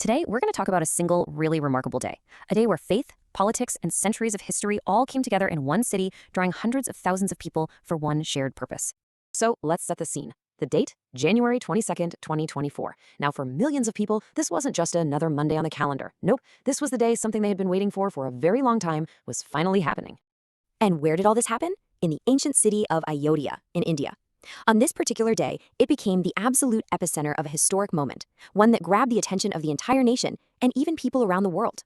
Today, we're going to talk about a single, really remarkable day. A day where faith, politics, and centuries of history all came together in one city, drawing hundreds of thousands of people for one shared purpose. So let's set the scene. The date, January 22nd, 2024. Now, for millions of people, this wasn't just another Monday on the calendar. Nope, this was the day something they had been waiting for a very long time was finally happening. And where did all this happen? In the ancient city of Ayodhya in India. On this particular day, it became the absolute epicenter of a historic moment, one that grabbed the attention of the entire nation and even people around the world.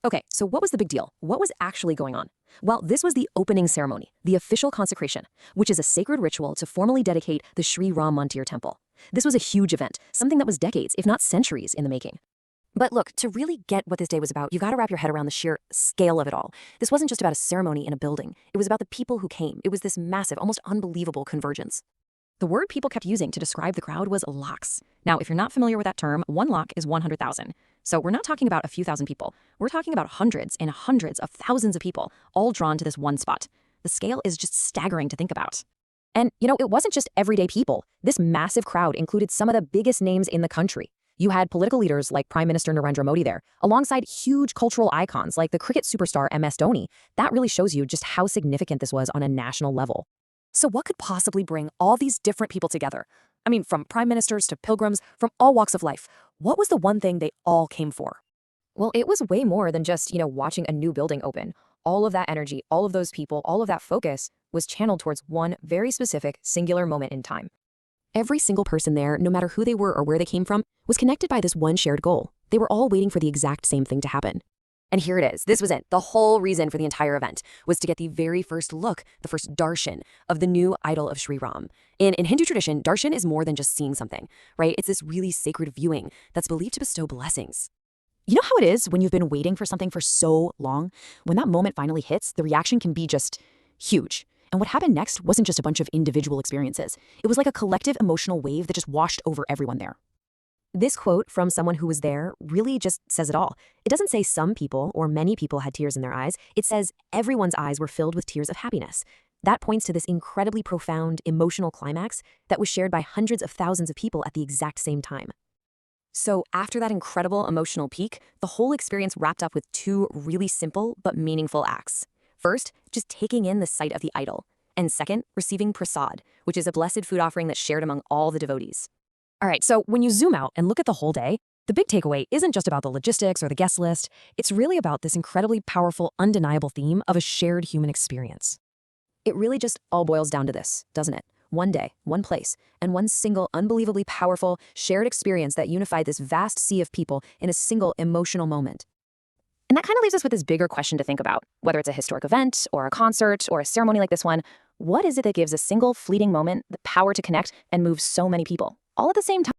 Okay, so what was the big deal? What was actually going on? Well, this was the opening ceremony, the official consecration, which is a sacred ritual to formally dedicate the Sri Ram Mandir temple. This was a huge event, something that was decades, if not centuries, in the making. But look, to really get what this day was about, you got to wrap your head around the sheer scale of it all. This wasn't just about a ceremony in a building. It was about the people who came. It was this massive, almost unbelievable convergence. The word people kept using to describe the crowd was lakhs. Now, if you're not familiar with that term, 1 lakh is 100,000. So we're not talking about a few thousand people. We're talking about hundreds and hundreds of thousands of people, all drawn to this one spot. The scale is just staggering to think about. And, it wasn't just everyday people. This massive crowd included some of the biggest names in the country. You had political leaders like Prime Minister Narendra Modi there, alongside huge cultural icons like the cricket superstar MS Dhoni. That really shows you just how significant this was on a national level. So what could possibly bring all these different people together? I mean, from prime ministers to pilgrims, from all walks of life. What was the one thing they all came for? Well, it was way more than just, watching a new building open. All of that energy, all of those people, all of that focus was channeled towards one very specific, singular moment in time. Every single person there, no matter who they were or where they came from, was connected by this one shared goal. They were all waiting for the exact same thing to happen. And here it is. This was it. The whole reason for the entire event was to get the very first look, the first darshan of the new idol of Sri Ram. In Hindu tradition, darshan is more than just seeing something, right? It's this really sacred viewing that's believed to bestow blessings. You know how it is when you've been waiting for something for so long? When that moment finally hits, the reaction can be just huge. And what happened next wasn't just a bunch of individual experiences. It was like a collective emotional wave that just washed over everyone there. This quote from someone who was there really just says it all. It doesn't say some people or many people had tears in their eyes. It says everyone's eyes were filled with tears of happiness. That points to this incredibly profound emotional climax that was shared by hundreds of thousands of people at the exact same time. So after that incredible emotional peak, the whole experience wrapped up with two really simple but meaningful acts. First, just taking in the sight of the idol. And second, receiving prasad, which is a blessed food offering that's shared among all the devotees. All right, so when you zoom out and look at the whole day, the big takeaway isn't just about the logistics or the guest list. It's really about this incredibly powerful, undeniable theme of a shared human experience. It really just all boils down to this, doesn't it? One day, one place, and one single, unbelievably powerful, shared experience that unified this vast sea of people in a single emotional moment. And that kind of leaves us with this bigger question to think about. Whether it's a historic event or a concert or a ceremony like this one, what is it that gives a single fleeting moment the power to connect and move so many people, all at the same time?